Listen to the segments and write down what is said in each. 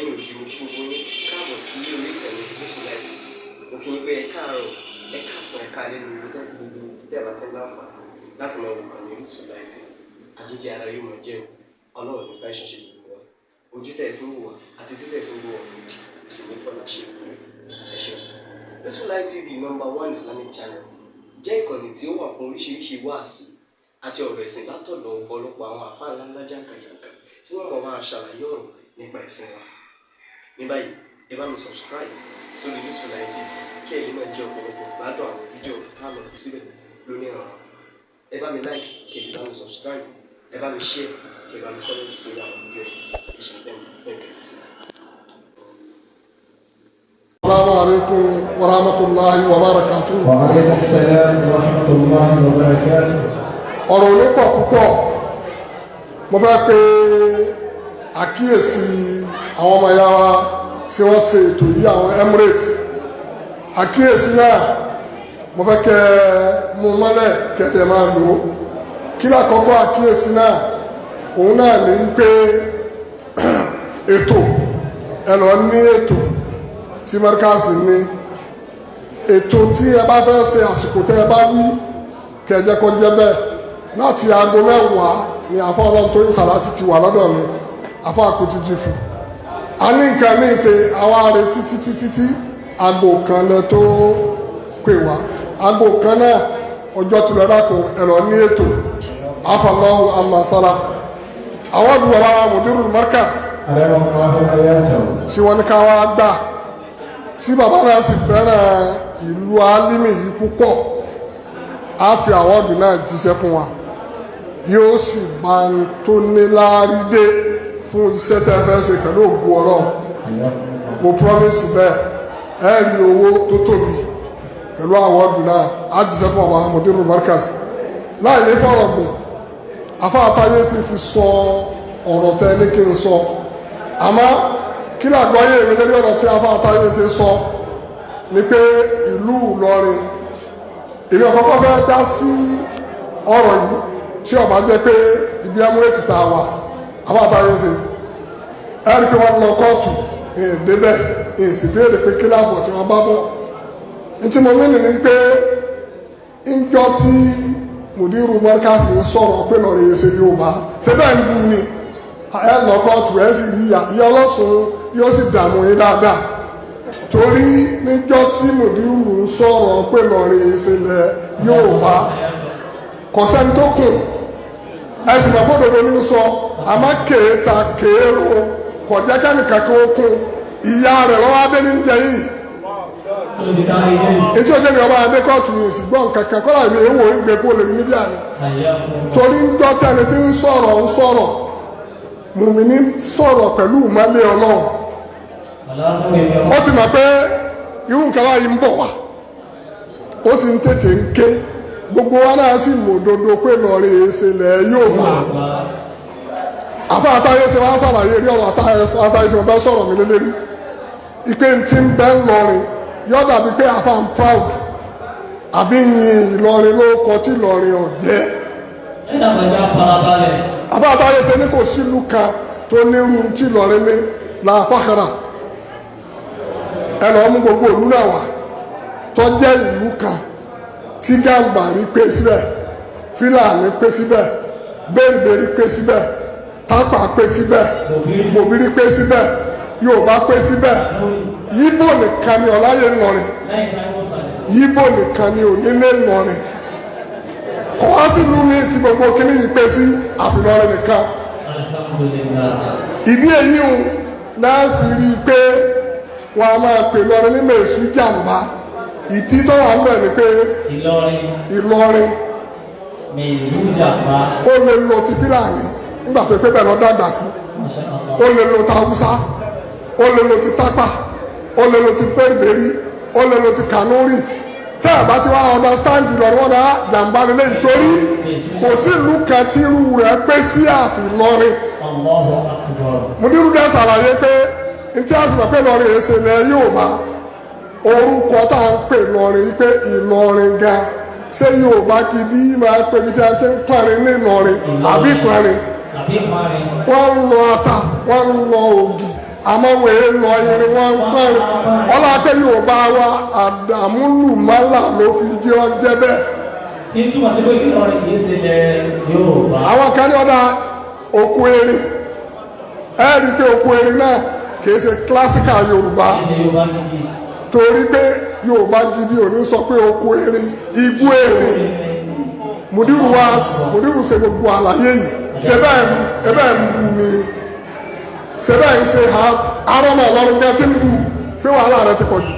lẹ́yìn òjì mo kí gbogbo yín káàbọ̀ sí orí ìkànnì Yusufullahi. Mo kí yín pé ẹ káàárọ̀, ẹ káàsán, ẹ káalẹ́ ní gbogbo tẹ́ bá tẹ́ láǹfààní láti máa wo ìkànnì Yusufullahi. Àjíjẹ ara yóò máa jẹ́ Ọlọ́run ní fẹ́ ṣẹ̀ṣẹ̀ gbogbo wa. Ojú tẹ̀ fún wa àti títẹ̀ fún wa kò sì ní fọ́nà ṣe ẹ ṣeun. Yusufullahi TV #1 Islamic channel jẹ́ ìkànnì tí ó wà fún oríṣiríṣi wáàsí àti ọ̀rọ̀ ẹ̀sìn látọ̀dọ̀ ọ̀pọ̀lọpọ̀ àwọn àfáà ńláńlá jàǹkàjàǹkà tí wọ́n mọ̀ máa ṣàlàyé ọ̀rọ̀ nípa ẹ̀sìn wa. Ní báyìí ẹ bá mi subscribe sórí Yusufullahi TV kí ẹ̀yin náà jẹ́ ọ̀pọ̀lọpọ̀ gbádùn àwọn fídíò táwọn fi síbẹ̀ lónìí ọ̀rọ̀. Ẹ bá mi like kí ẹ sì bá mi subscribe, ẹ bá mi share kí ẹ bá mi comment sórí àwọn fídíò ìṣẹ̀lẹ̀ ẹ̀ẹ́dẹ̀ẹ́dẹ̀ sí. Assalamu alaikum wa rahmatullahi wa barakatuh. Wa alaikum salam wa rahmatullahi wa barakatuh. Ọ̀rọ̀ ní pọ̀ púpọ̀. Mo fẹ́ pe àkíyèsí àwọn ọmọ ìyá wa tí wọ́n ṣe ètò yìí àwọn Emirates. Àkíyèsí náà mo fẹ́ kẹ́ mú mọ́lẹ̀ kẹ́dẹ̀ máa lò ó. Kí lákọ̀ọ́kọ́ àkíyèsí náà òun náà ní pé ètò ẹ lọ ní ètò tí mẹ́ríkàsì ní ètò tí ẹ bá fẹ́ ṣe àsìkò tẹ́ ẹ bá wí kẹjẹ kó jẹ́ bẹ́ẹ̀ láti aago 10 ni àfọ ọlọ́run tó ń sàlátì ti wà lọ́dọ̀ mi àfọ àkótí jì fún a ní nǹkan ní ṣe àwa rẹ̀ títí aago kan lẹ tó pè wá aago kan náà ọjọ́ tí lọ́dà kan ẹ̀rọ ní ètò afọlọ́hùn amasara àwọn ọdún wa mùdírù mẹ́ríkàsì tí wọ́n ní ká wá gbà tí bàbá náà sì fẹ́ràn ìlú Álímì yìí púpọ̀ á fi àwọ́dù náà jíṣẹ́ fún wa yóò sì bá ń tó ní láárí dé fún iṣẹ́ tẹ́ fẹ́ ṣe pẹ̀lú ògbó Ọlọ́run mo promise bẹ́ẹ̀ ẹ rí owó tó tóbi pẹ̀lú àwọ́dù náà á jíṣẹ́ fún ọba mùdírù mẹ́ríkàsì láì ní fọ̀rọ̀ gbìn afáàtayé ti sọ ọ̀rọ̀ tẹ́ ní kí n sọ àmọ́ kí làgbọ́yé mi lórí ọ̀rọ̀ tí afáàtayé ṣe sọ ni pé ìlú Ìlọrin ìlú ọ̀kọ́kọ́ fẹ́ dá sí ọ̀rọ̀ yìí tí ọba jẹ́ pé ibi Emirates tá a wà afáàtayé ṣe ẹ̀rí pé wọ́n lọ kóòtù débẹ̀ èsì béèrè pé kí láàbọ̀ tí wọ́n bá bọ̀ ní tí mo mẹ́rin ni pé ńjọ tí mùdírù mọ́ríkàsì ń sọ̀rọ̀ pé lọ́rọ̀ yẹn ṣe Yorùbá ṣe bẹ́ẹ̀ ń bu ni ẹ lọ kóòtù ẹ sì rí ìyá ọlọ́sùn yóò sì dààmú yín dáadáa torí níjọ́ tí mùdírù ń sọ̀rọ̀ pé lọ́rọ̀ yẹn ṣe lẹ Yorùbá kọ̀sẹ́ni tó kù ẹ sì mọ̀ fódòdó ní sọ àmọ́ kéèta kéèrò kọjá kẹ́nìkan kó kún ìyá rẹ̀ lọ́wọ́ adé ní jẹ yìí etí ọjọ́ mi ọba adé kóòtù yìí sì gbọ́n kankan kọ́lá mi èèwò ń gbé kó lè ní mídíà ni torí ń jọ́ tẹ́ni tí ń sọ̀rọ̀ mùmíní sọ̀rọ̀ pẹ̀lú ìmọ́lẹ̀ Ọlọ́run ó ti mọ̀ pé irú nǹkan báyìí ń bọ̀ wá ó sì ń tètè ń ké gbogbo wa náà sì mọ̀ òdodo pé lọ́ọ̀rẹ́ ìṣẹ̀lẹ̀ yóò bá àfa àtàyè ṣe wá sàlàyé rí ọ̀rọ̀ àtàyè ṣe wọ́n bẹ́ sọ̀rọ̀ mi lélẹ́rí ìpè tí ń bẹ́ ńlọrin yọ́ dàbí pé àfa ń proud àbí yin Ìlọrin ló kọ tí Ìlọrin ọ̀jẹ́ àfa àtàyè ṣe ní kò sílùú kan tó nírú tí Ìlọrin ní làáfàkàrà ẹ lọ mú gbogbo ìlú náà wá tó jẹ́ ìlú kan tí Gàmbàrí pé síbẹ̀ Fúlàní pé síbẹ̀ Bẹ́rìbẹ́rì pé síbẹ̀ Tápà pé síbẹ̀ Bòbírí pé síbẹ̀ Yorùbá pé síbẹ̀ Yíbò nìkan ni ọ̀láyé ńlọrin Yíbò nìkan ni onílé ńlọrin kọ́ wá sí ìlú mi tí gbogbo kíní yìí pé sí àfìlọrin nìkan ìdí èyí ń náà fi rí i pé wọn a máa pè lọrin ní mèsù jàǹbá ìdí tó wà ńbẹ̀ ni pé Ìlọrin ó lè lo ti Fúlàní nígbà tó pé bẹ́ẹ̀ lọ dàgbà sí ó lè lo ti Haúsá ó lè lo ti Tápà ó lè lo ti Bẹ́rìbẹ́rì ó lè lo ti Kànúrì tẹ́ ẹ̀ bá ti wá understand Ìlọrin wọn náà jàǹbá nílé ìtorí kò sí ìlú kan tí irú rẹ̀ pé sí àfìlọrin mùdírù dẹ́ ṣàlàyé pé ntí a fi mọ̀ pé Ìlọrin yẹn ṣe lẹ Yorùbá orúkọ tá à ń pè lọrin pé Ìlọrin gan ṣé Yorùbá gidi máa pè bí tí a ti ń parin ní Ìlọrin àbí parin wọ́n ń lọ ata wọ́n ń lọ ògì àmọ́ wèé lọ irin wọn ń pẹ́rin ọlọ́pẹ́ Yorùbá wa àdàmúlùmálà ló fi jẹ́ ọjẹ́ bẹ́ẹ̀. kí n túmọ̀ sí pé kí lọ́ọ̀rì kìí ṣe ilẹ̀ Yorùbá. àwọn kan ní ọ̀dà òkú erin ẹ rí i pé òkú erin náà kìí ṣe classical Yorùbá torí pé Yorùbá gidi ò ní sọ pé òkú erin igbó erin mùdírù ṣe gbogbo àlàyé yìí ṣe bẹ́ẹ̀ ń bu mi ṣe bẹ́ẹ̀ ń ṣe arọ́mọ ọlọ́run kẹ́ tí ń bu pé wàhálà rẹ ti pọ̀ jù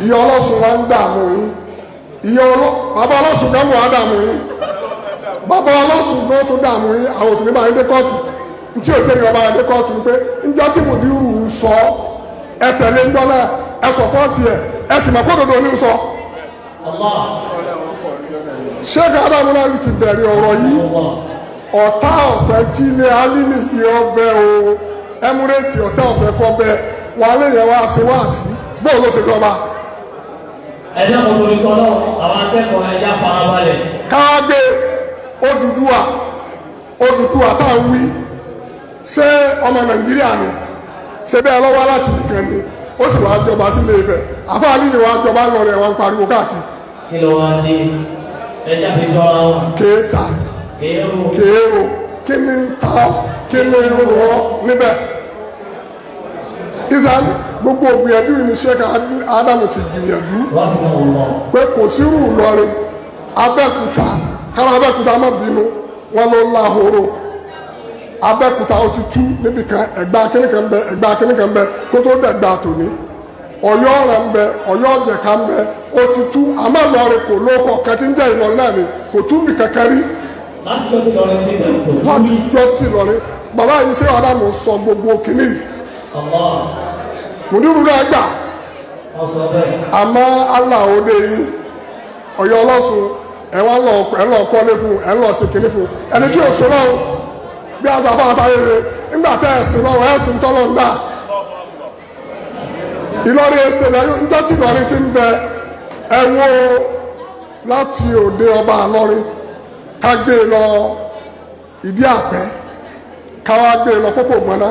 ìyá ọlọ́sùn wa ń dààmú yín bàbá ọlọ́sùn kan wà á dààmú yín bàbá ọlọ́sùn náà tó dààmú yín àwọn òsì níbàá yín dé kóòtù ntí òtẹ́ ni ọba yín dé kóòtù ni pé njọ́ tí mùdírù ń sọ ẹ tẹ̀lé njọ́ náà ẹ sọ̀pọ́ọ̀tì ẹ ẹ sì mọ̀ kódodo ní sọ. Sheikh Adamu náà sì ti bẹ̀rẹ̀ ọ̀rọ̀ yìí ọ̀tá ọ̀fẹ́ kí ní alímì yìí ọbẹ̀ o ẹmúrẹ́tì ọ̀tá ọ̀fẹ́ kọ́ bẹ́ẹ̀ wọn alẹ́ yẹn wá sí bóun ló ṣe dọ́ba. ẹ̀jẹ̀ kò tóbi tọ́ náà àwọn akẹ́kọ̀ọ́ ẹ̀jẹ̀ farabalẹ̀. káwágbé Odùduwà tá à ń wí ṣé ọmọ Nàìjíríà ni ṣé bẹ́ẹ̀ lọ́wọ́ láti nìkan ni ó sì wá jọba sílé Ifẹ̀ àfáàní ni wàá jọba ńlọrọ̀ ẹ̀ wọ́n ń pariwo káàkiri. kí ló wá dé ẹ̀jẹ̀ fi jọra wọn. kéèta kéèrò kí ni ń ta kí ni ń rọ níbẹ̀. ìsàn gbogbo ògbìyànjú ni Sheikh Adamu ti gbìyànjú pé kò sírù Ìlọrin Abẹ́òkúta kára Abẹ́òkúta má bínú wọn ló láhoro Abẹ́òkúta ó ti tú níbi kan Ẹ̀gbá kínníkan bẹ Ẹ̀gbá kínníkan bẹ kó tó dẹ̀gbà tòní Ọ̀yọ́ ọ̀rẹ́ ń bẹ Ọ̀yọ́ ọ̀jẹ̀ká ń bẹ ó ti tú àmọ́ Ìlọrin kò lóko kẹtí ń jẹ́ Ìlọrin náà ni kò tún bì kankan rí láti jọ tí Ìlọrin bàbá yìí ṣé Adamu sọ gbogbo kìnìún mùdírù náà gbà àmọ́ Allah òde yìí Ọ̀yọ́ Ọlọ́sùn ẹ̀ wá lọ kọ́lé fún ẹ̀ lọ sí kìnìún fún ẹni tí ò sọ́nà bí a sọ fún àtàyèrè nígbà tẹ́ ẹ̀sìn lọ́wọ́ ẹ̀sìn tọ́lọ́ ń dà Ìlọrin ẹsẹ̀ lẹ́yìn níjọ́ tí Ìlọrin ti ń bẹ ẹ wo láti òde ọba Ìlọrin ká gbé lọ Ìdí Àpẹ́ ká wá gbé lọ Pópó Gbọ́nà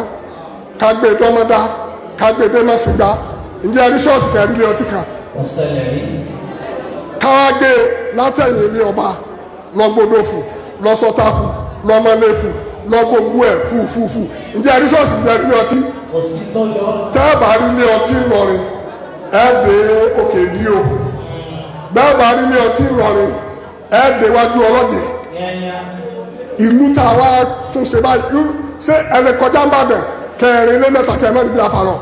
ká gbé dọ́mọdá ká gbé dẹ́mọ̀sígbà ǹjẹ́ ẹni ṣọ́ọ̀ṣì kẹrí ilé ọtí kan ká wá gbé látẹ̀yìn ilé ọba lọ́gbọ́dọ̀fù lọ́sọ́tàfù lọ́mọlẹ́fù lọ́gbọ̀ngbò ẹ̀ fúfúfú ǹjẹ́ ẹni ṣọ́ọ̀ṣì kẹrí ilé ọtí tẹ́ẹ̀bà rí ilé ọtí Ìlọrin ẹ̀ dé òkè díò bẹ́ẹ̀ bá rí ilé ọtí Ìlọrin ẹ̀ dé wájú ọlọ́dẹ ìlú tá a wá tún ṣe báyìí ṣé ẹni kọjá ń bàdàn kẹrin lé mẹ́ta kẹmẹ́rin bí apàrọ̀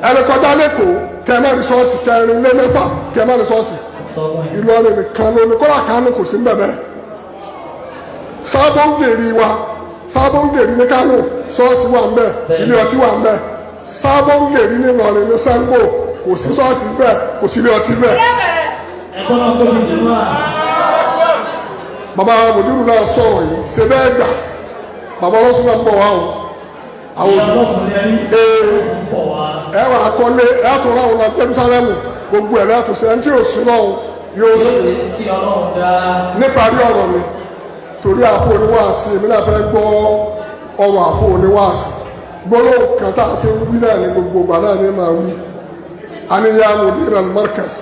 ẹni kọjá lẹ́kọ̀ọ́ kẹmẹ́rin ṣọ́ọ̀ṣì kẹrin lé mẹ́fà kẹmẹ́rin ṣọ́ọ̀ṣì Ìlọrin nìkan ló ní kọ́lá Kánò kò sí mbẹ̀bẹ̀ sábọ́ngèrì ní Kánò ṣọ́ọ̀ṣì wà ń bẹ̀ ilé ọtí wà ń bẹ̀ sábọ́ngèrì ní Ìlọrin ní Ṣàngó kò sí ṣọ́ọ̀ṣì bẹ́ẹ̀ kò sí ilé ọtí bẹ́ẹ̀. bàbá mùdírù náà sọ̀rọ̀ yìí ṣe bẹ́ẹ̀ gbà bàbá ọlọ́sùn náà ń bọ̀ wá o àwọn oṣù ẹ wà kọ́lé ẹ tún ráwọn náà Jerúsálẹ́mù gbogbo ẹ̀ lẹ́tọ̀ sí ẹni tí yóò sún náà yóò sún níparí ọ̀rọ̀ mi torí àpò oníwàásí èmi náà fẹ́ gbọ́ ọ̀rọ̀ àpò oníwàásí gbọ́dọ̀ kan tá a ti ń wí náà ní gbogbo ìgbà náà ní máa wí àníyá mùdírù al-markaz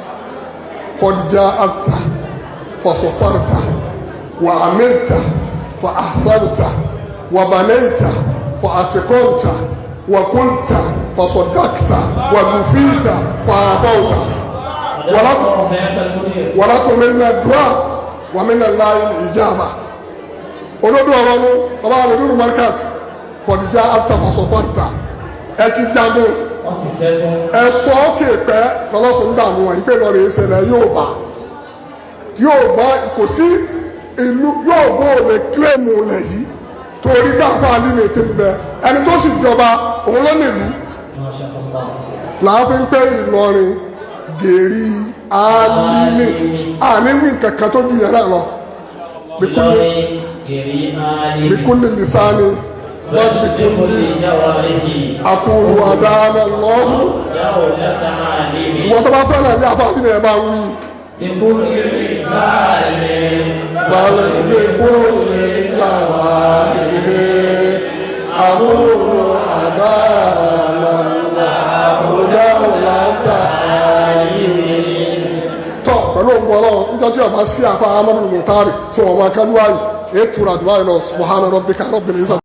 qad ja'alta fasafarta وعملت فأحسنت وبنيت فأتقنت وقلت فصدقت وكفيت فأعطوت ولكم منا الدعاء ومن الله الإجابة olódò ọ̀rọ̀ nu ọba àlùdúró markaz kọ̀díjà àtàfàsọ̀fàtà ẹ ti jagun ẹ sọ òkè pẹ́ lọ́lọ́sùn dààmú wọn ìpè lọ́rọ̀ ìṣẹ̀lẹ̀ yóò bá kò sí ìlú yóò bó lè kílèmù lẹ̀ yìí torí dáfà lílè tí ń bẹ ẹni tó sì jọba òun ló nílùú láàfin pé Ìlọrin gèrí alílè àníwì kankan tó ju yàrá lọ bíkúlì lìsáni wọ́n bíkúlì àkúrú àdáná lọ́wọ́ wọ́n tó bá fẹ́ràn ní àfà lílè ẹ̀ máa wí. بكل لسان بل بكل جوارح أقول أداء ọlọ́run níjọ́ tí ọba sí àfa amadu mutari tí wọ́n máa kájú wáyé ètò àdúrà yìí lọ subhana rabbika rabbil izzati.